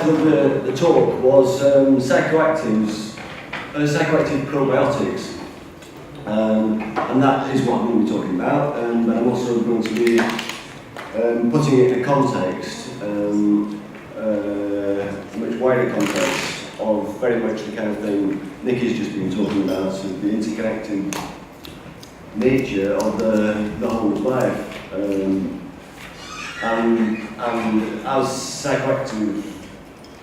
title of the talk was Psychoactive Probiotics. And that is what I'm going to be talking about, but I'm also going to be putting it in a context, a much wider context of very much the kind of thing Nicky's just been talking about, so the interconnected nature of the whole of life. And as psychoactive,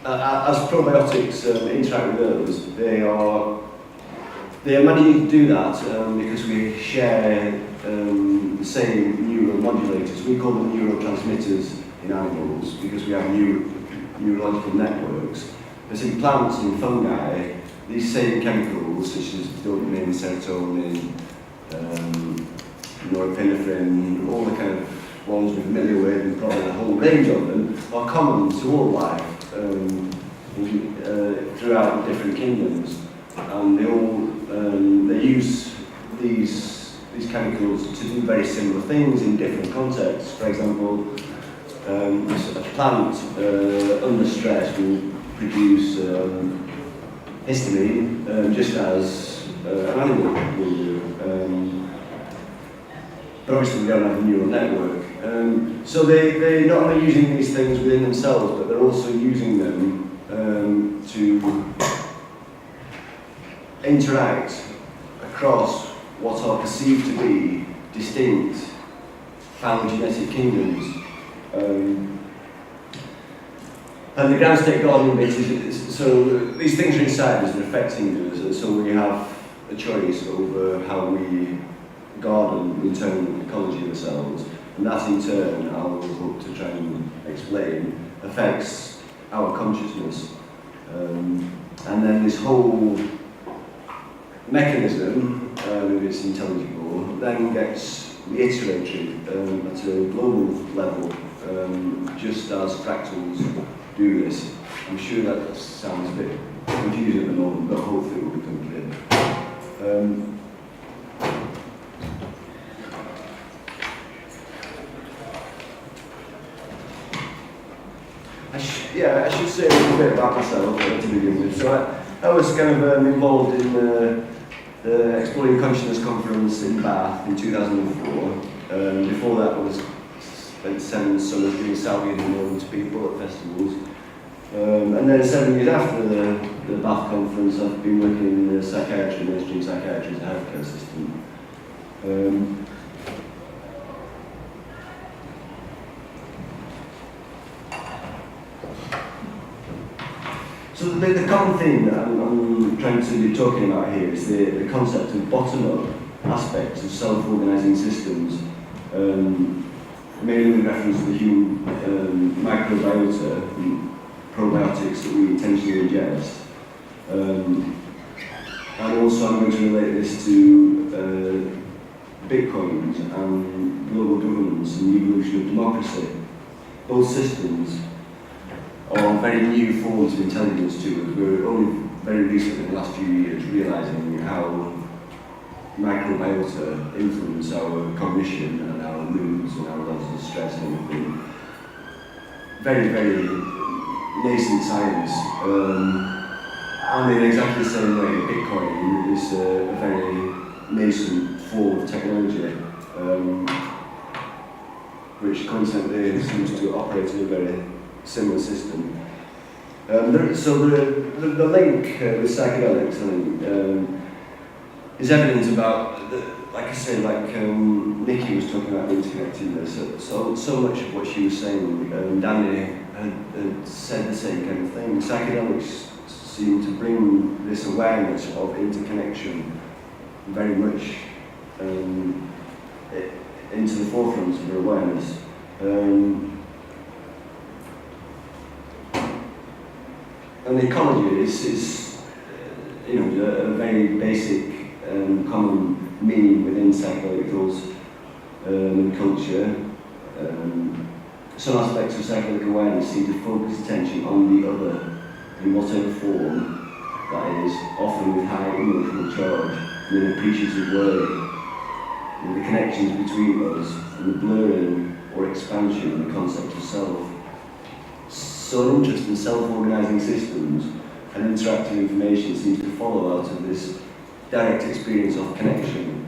as probiotics interact with those, they are managing to do that because we share the same neuromodulators. We call them neurotransmitters in animals because we have neurological networks. But in plants and fungi, these same chemicals, such as dopamine, serotonin, norepinephrine, all the kind of ones we're familiar with, and probably a whole range of them, are common to all life throughout different kingdoms. And they use these chemicals to do very similar things in different contexts. For example, a plant under stress will produce histamine, just as an animal will do. But obviously we don't have a neural network. So they're not only using these things within themselves, but they're also using them to interact across what are perceived to be distinct phylogenetic kingdoms. And the ground state gardening bit is, so these things are inside us, they're affecting us, and so we have a choice over how we garden the internal ecology of ourselves, and that in turn, I will hope to try and explain, affects our consciousness. And then this whole mechanism, if it's intelligible, then gets reiterated at a global level, just as fractals do this. I'm sure that sounds a bit confusing at the moment, but hopefully it will become clear. I should say a little bit about myself to begin with. So I was kind of involved in the Exploring Consciousness conference in Bath in 2004. Before that, I spent 7 summers doing Salvian and to people at festivals. And then 7 years after the Bath conference, I've been working in psychiatry, mainstream psychiatry as a healthcare assistant. So the common theme that I'm trying to be talking about here is the concept of bottom-up aspects of self-organising systems, mainly with reference to the human microbiota and probiotics that we intentionally ingest. And also I'm going to relate this to bitcoins and global governance and the evolution of democracy. Both systems are very new forms of intelligence to us. We're only very recently, in the last few years, realising how microbiota influence our cognition and our moods and our levels of stress and everything. Very, very nascent science. And in exactly the same way, Bitcoin is a very nascent form of technology, which coincidentally seems to operate in a very similar system. So the link with psychedelics, I think, is evident about, like I say, Nikki was talking about interconnectedness. So much of what she was saying, Danny had said the same kind of thing. Psychedelics seem to bring this awareness of interconnection very much into the forefront of her awareness. And the ecology is a very basic common meaning within psychedelics culture. Some aspects of psychedelic awareness seem to focus attention on the other in whatever form that is, often with high emotional charge in an appreciative way. And the connections between us and the blurring or expansion of the concept of self. So an interest in self-organising systems and interactive information seems to follow out of this direct experience of connection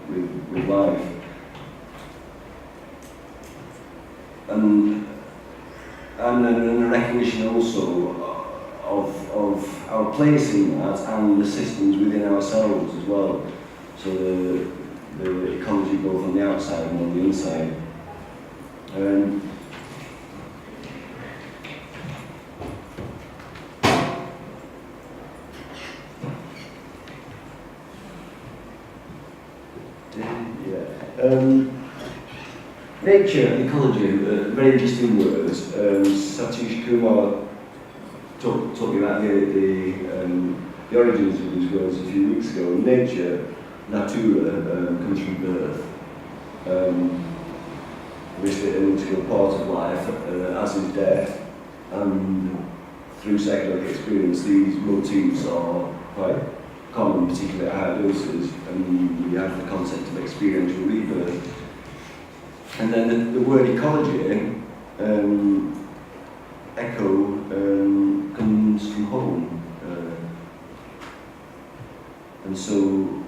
with life. And a recognition also of our place in that and the systems within ourselves as well. So the ecology both on the outside and on the inside. Nature and ecology, very interesting words. Satish Kumar talked about the origins of these words a few weeks ago. Nature, natura, comes from birth. Obviously an integral part of life, as is death. And through psychedelic experience, these motifs are quite common, particularly at higher doses, and we have the concept of experiential rebirth. And then the word ecology, echo, comes from home. And so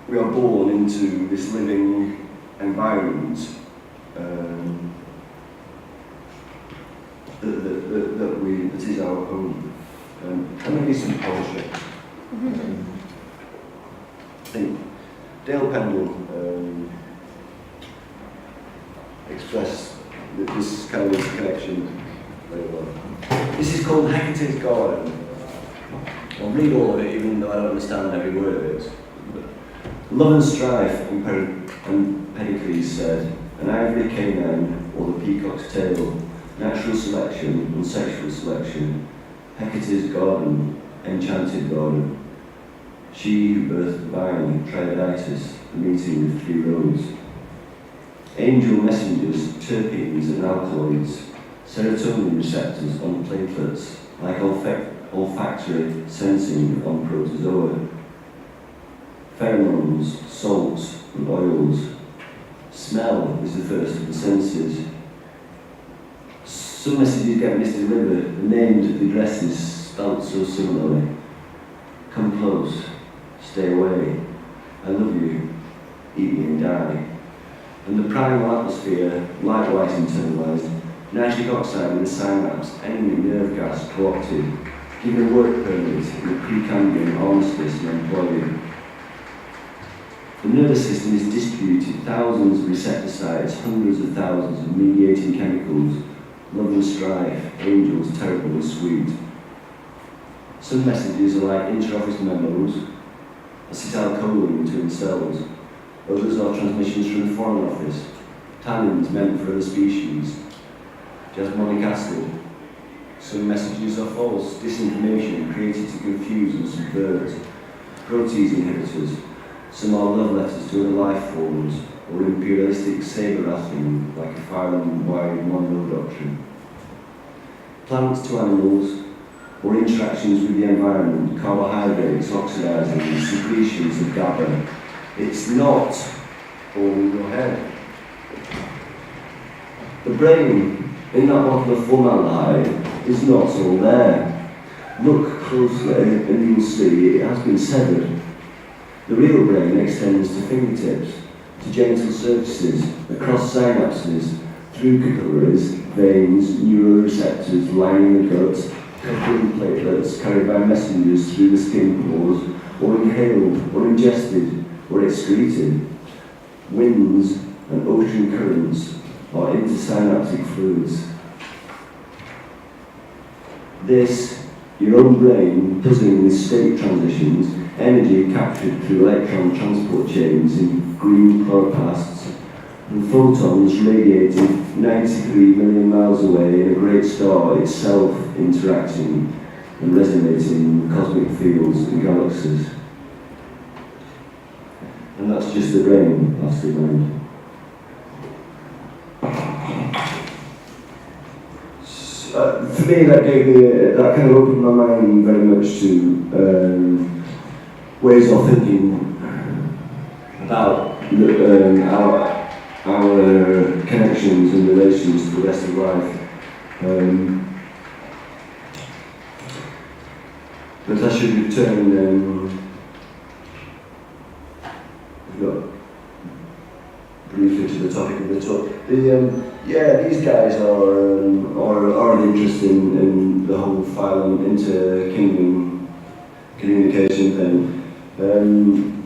we are born into this living environment that is our home. And maybe some poetry. I think Dale Pendle expressed this kind of connection very well. This is called Hecate's Garden. I'll read all of it even though I don't understand every word of it. Love and strife, and Pericles said, an ivory canine or the peacock's tail, natural selection and sexual selection, Hecate's garden, enchanted garden. She who birthed the vine, Trioditis, the meeting of 3 roads. Angel messengers, terpenes and alkaloids, serotonin receptors on platelets, like olfactory sensing on protozoa. Pheromones, salts and oils. Smell is the first of the senses. Some messages get misdelivered, the names of the addresses spelt so similarly. Come close, stay away, I love you, eat me and die. And the primal atmosphere, likewise internalized, nitric oxide in the synapse, enemy nerve gas co-opted, given a work permit in the Precambrian armistice and employed. The nervous system is distributed, thousands of receptor sites, hundreds of thousands of mediating chemicals, love and strife, angels terrible and sweet. Some messages are like inter-office memos, acetylcholine between cells. Others are transmissions from the Foreign Office, tannins meant for other species, jasmonic acid. Some messages are false, disinformation created to confuse and subvert, protease inhibitors. Some are love letters to other life forms, or imperialistic saber-rattling, like a phylum-wide Monroe doctrine. Plants to animals, or interactions with the environment, carbohydrates oxidizing, secretions of GABA. It's not all in your head. The brain, in that bottle of formaldehyde, is not all there. Look closely and you'll see it has been severed. The real brain extends to fingertips, to genital surfaces, across synapses, through capillaries, veins, neuroreceptors lining the gut, coupling platelets carried by messengers through the skin pores, or inhaled, or ingested, or excreted. Winds and ocean currents are intersynaptic fluids. This, your own brain, puzzling with state transitions, energy captured through electron transport chains in green chloroplasts, and photons radiated 93 million miles away in a great star itself interacting and resonating with cosmic fields and galaxies. And that's just the brain, that's the mind. For me, that kind of opened my mind very much to ways of thinking about our connections and relations to the rest of life. But I should return. Briefly to the topic of the talk. These guys are of interest in the whole file inter-kingdom communication thing.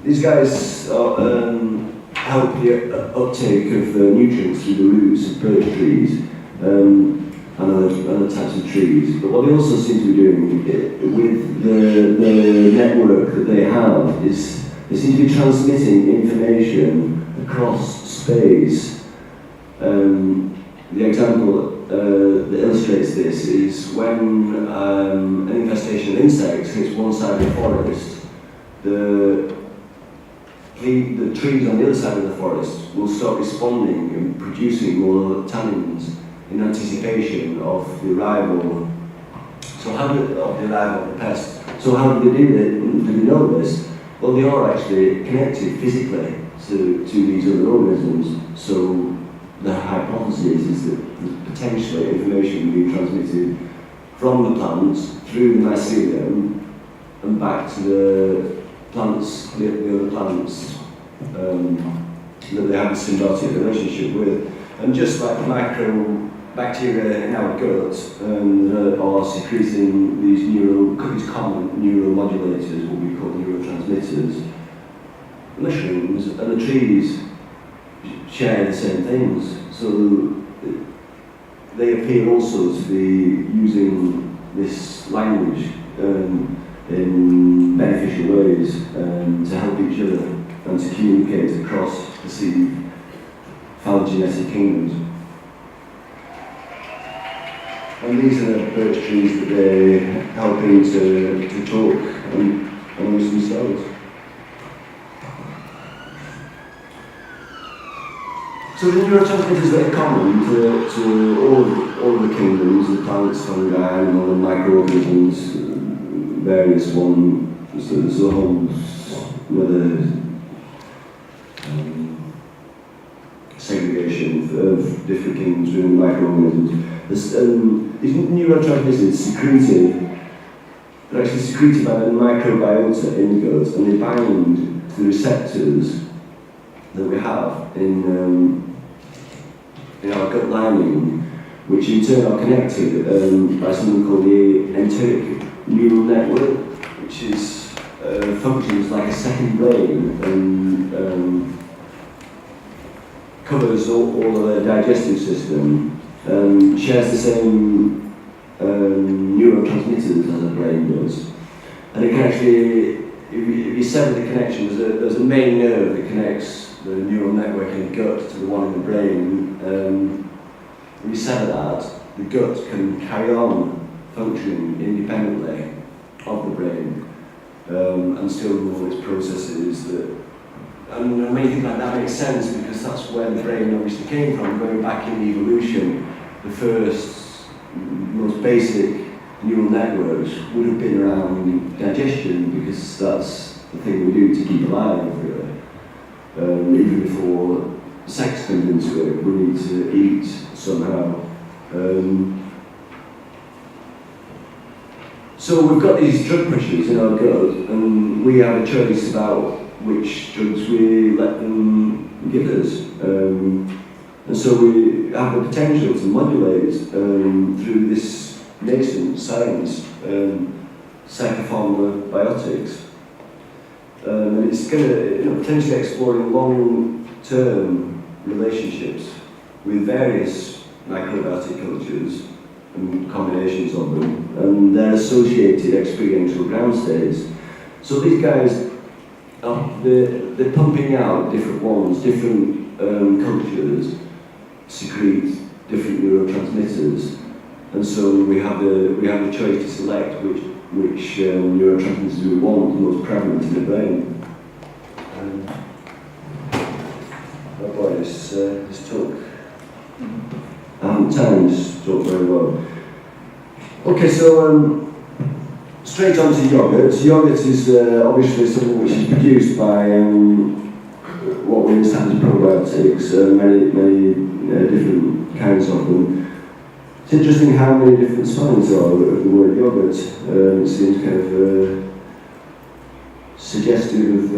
These guys help the uptake of nutrients through the roots of birch trees and other types of trees. But what they also seem to be doing with the network that they have is they seem to be transmitting information across space. The example that illustrates this is when an infestation of insects hits one side of the forest, the trees on the other side of the forest will start responding and producing more tannins in anticipation of the arrival. Of the arrival of the pest. So how do they do that? Do they know this? Well, they are actually connected physically to these other organisms. So the hypothesis is that potentially information being transmitted from the plants through the mycelium and back to the plants, the other plants that they have a symbiotic relationship with. And just like microbacteria in our gut are secreting these common neuromodulators, what we call neurotransmitters, mushrooms and the trees share the same things. So they appear also to be using this language in beneficial ways to help each other and to communicate across perceived phylogenetic kingdoms. And these are the birch trees that they're helping to talk amongst themselves. So the neurotransmitters that are common to all of the kingdoms, the plants, fungi, animal and microorganisms, various ones, so there's a whole segregation of different kingdoms within microorganisms. These neurotransmitters they're actually secreted by the microbiota in the gut, and they bind to the receptors that we have in our gut lining, which in turn are connected by something called the enteric neural network, which is functions like a second brain and covers all of the digestive system, shares the same neurotransmitters as the brain does. And it can actually, if you sever the connection, there's a main nerve that connects the neural network in the gut to the one in the brain. If you sever that, the gut can carry on functioning independently of the brain and still do all its processes. And many things like that make sense because that's where the brain obviously came from, going back in evolution. The first, most basic neural networks would have been around digestion because that's the thing we do to keep alive, really. Even before sex comes into it, we need to eat somehow. So we've got these drug pressures in our gut, and we have a choice about which drugs we let them give us. And so we have the potential to modulate through this nascent science, psychopharmacology. And it's going to potentially exploring long-term relationships with various microbiotic cultures and combinations of them, and their associated experiential ground states. So these guys, they're pumping out different ones, different cultures secrete different neurotransmitters, and so we have the choice to select which neurotransmitters we want the most prevalent in the brain. Oh boy, this talk. I haven't timed this talk very well. Okay, so straight on to yogurt. Yogurt is obviously something which is produced by what we understand as probiotics, many different kinds of them. It's interesting how many different spellings there are of the word yogurt. It seems kind of suggestive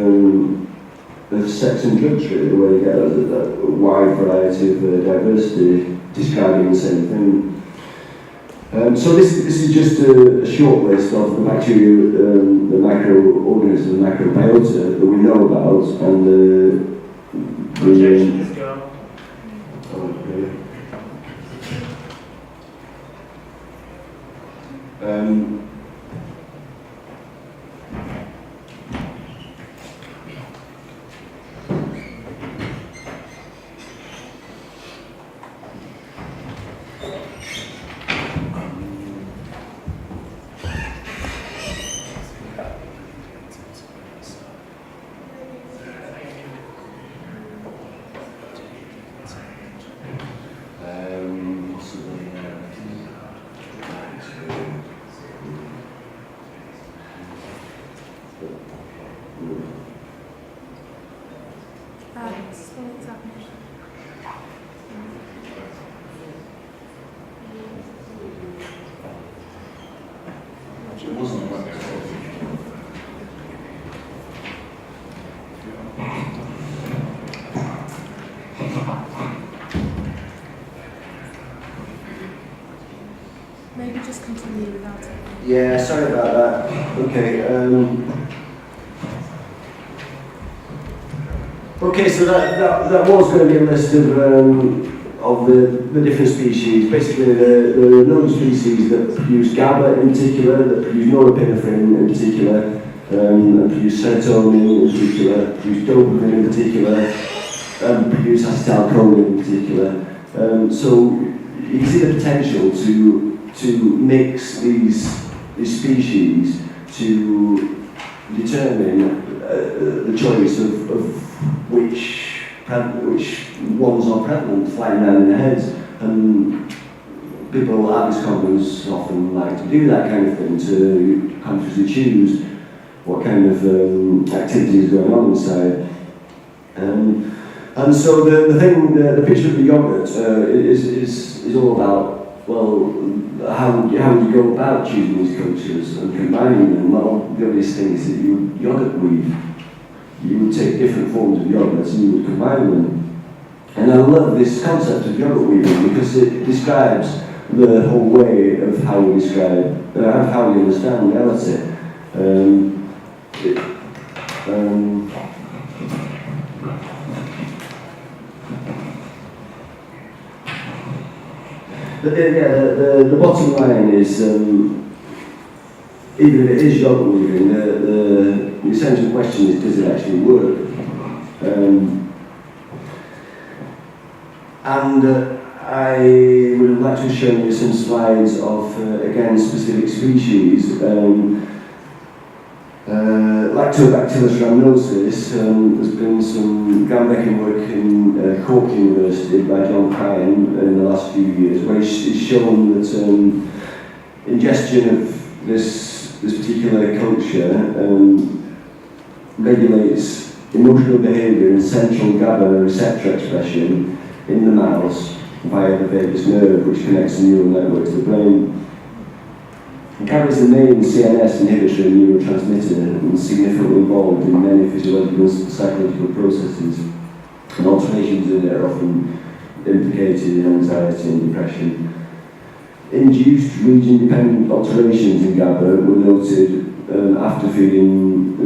of sex and drugs, really, where you get a wide variety of diversity describing the same thing. So this is just a short list of the bacteria, the microorganisms, the microbiota that we know about, and the Projection is go. It wasn't like Maybe just continue without it. Yeah, sorry about that. Okay. Okay, so that was going to be a list of the different species. Basically, there are known species that produce GABA in particular, that produce norepinephrine in particular, and produce serotonin in particular, produce dopamine in particular, and produce acetylcholine in particular. So you can see the potential to mix these species to determine the choice of which ones are prevalent flying around in their heads. And people at this conference often like to do that kind of thing, to consciously choose what kind of activity is going on inside. And so the picture of the yogurt is all about, well, how would you go about choosing these cultures and combining them? Well, the obvious thing is that you would yogurt weave. You would take different forms of yogurt and you would combine them. And I love this concept of yogurt weaving because it describes the whole way of how we describe, of how we understand reality. The bottom line is, even if it is yogurt weaving, the essential question is, does it actually work? I would like to show you some slides of, again, specific species. Lactobacillus rhamnosus, there's been some groundbreaking work in Cork University by John Cryan in the last few years, where he's shown that ingestion of this particular culture regulates emotional behaviour and central GABA receptor expression in the mouse via the vagus nerve, which connects the neural network to the brain. GABA is the main CNS inhibitor and neurotransmitter and significantly involved in many physiological and psychological processes. And alterations in it are often implicated in anxiety and depression. Induced region-dependent alterations in GABA were noted after feeding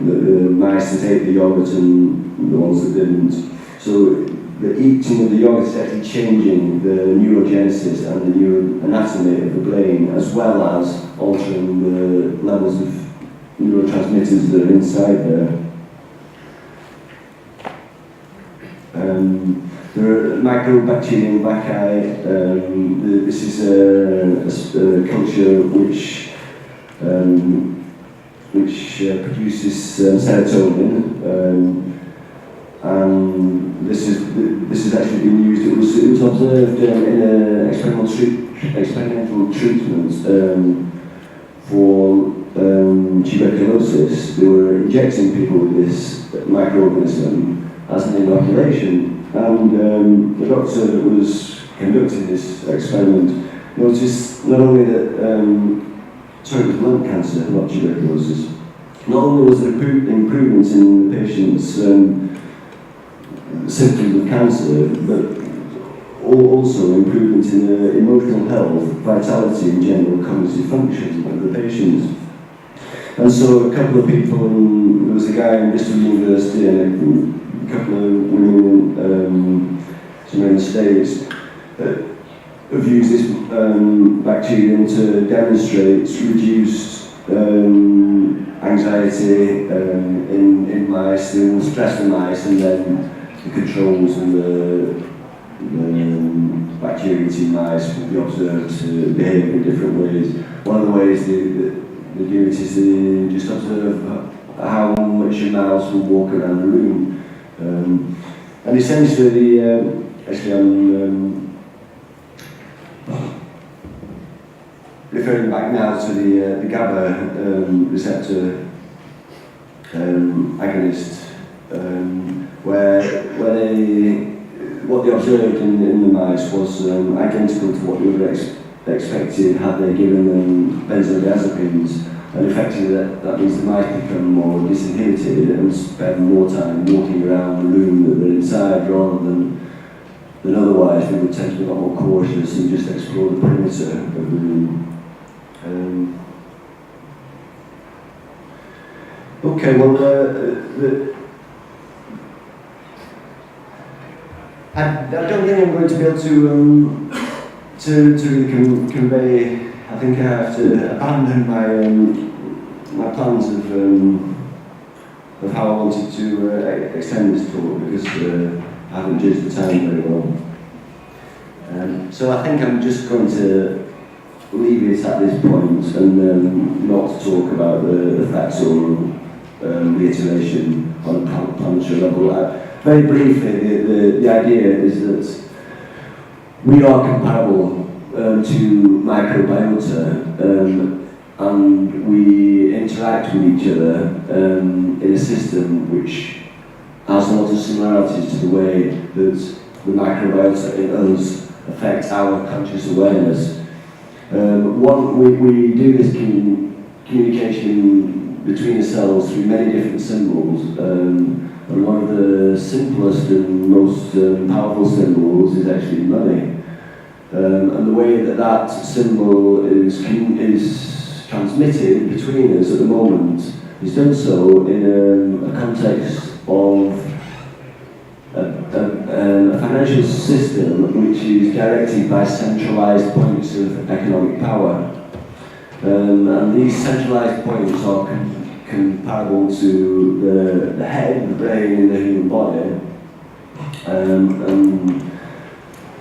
the mice that ate the yogurt and the ones that didn't. So the eating of the yogurt is actually changing the neurogenesis and the neuroanatomy of the brain, as well as altering the levels of neurotransmitters that are inside there. There are microbacterium vaccae. This is a culture which produces serotonin. And this has actually been used. It was observed in an experimental treatment for tuberculosis. They were injecting people with this microorganism as an inoculation, and the doctor was conducting this experiment noticed not only that, sorry, it was lung cancer, not tuberculosis. Not only was there improvement in the patient's symptoms of cancer, but also improvement in the emotional health, vitality and general cognitive function of the patients. And so a couple of people, there was a guy in Bristol University and a couple of women somewhere in the States have used this bacterium to demonstrate reduced anxiety in mice, and stress in mice, and then the controls and the bacteria in mice will be observed to behave in different ways. One of the ways they do it is they just observe how much a mouse will walk around the room. And essentially, actually I'm referring back now to the GABA receptor agonist, where what they observed in the mice was identical to what they would have expected had they given them benzodiazepines, and effectively that means the mice become more disinhibited and spend more time walking around the room that they're inside rather than otherwise they would tend to be a lot more cautious and just explore the perimeter of the room. Okay, well, I don't think I'm going to be able to really convey. I think I have to abandon my plans of how I wanted to extend this talk because I haven't judged the time very well. So I think I'm just going to leave it at this point and not talk about the facts or reiteration on a planetary level. Very briefly, the idea is that we are comparable to microbiota, and we interact with each other in a system which has a lot of similarities to the way that the microbiota in us affect our conscious awareness. We do this communication between the cells through many different symbols. And one of the simplest and most powerful symbols is actually money. And the way that symbol is transmitted between us at the moment is done so in a context of a financial system which is directed by centralized points of economic power. And these centralized points are comparable to the head, the brain in the human body, and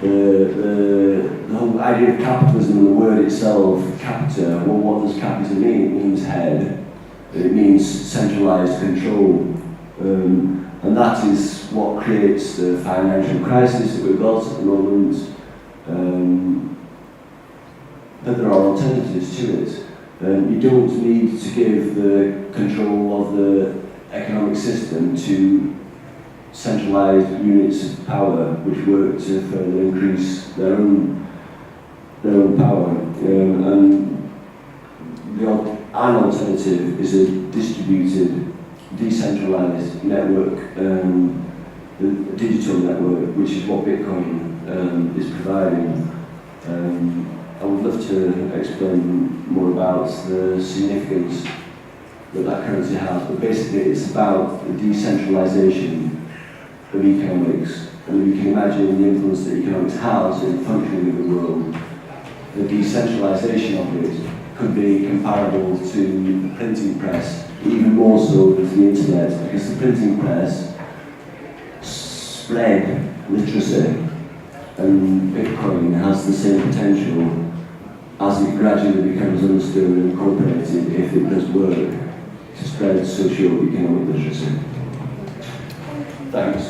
the whole idea of capitalism, the word itself, capita, well, what does capita mean? It means head, it means centralized control, and that is what creates the financial crisis that we've got at the moment, but there are alternatives to it. You don't need to give the control of the economic system to centralised units of power which work to further increase their own power. And an alternative is a distributed, decentralised network, a digital network, which is what Bitcoin is providing. I would love to explain more about the significance that currency has, but basically it's about the decentralization of economics. And you can imagine the influence that economics has in functioning of the world. The decentralization of it could be comparable to the printing press, even more so than the internet, because the printing press spread literacy, and Bitcoin has the same potential as it gradually becomes understood and incorporated, if it does work, to spread socio-economic literacy. Thanks.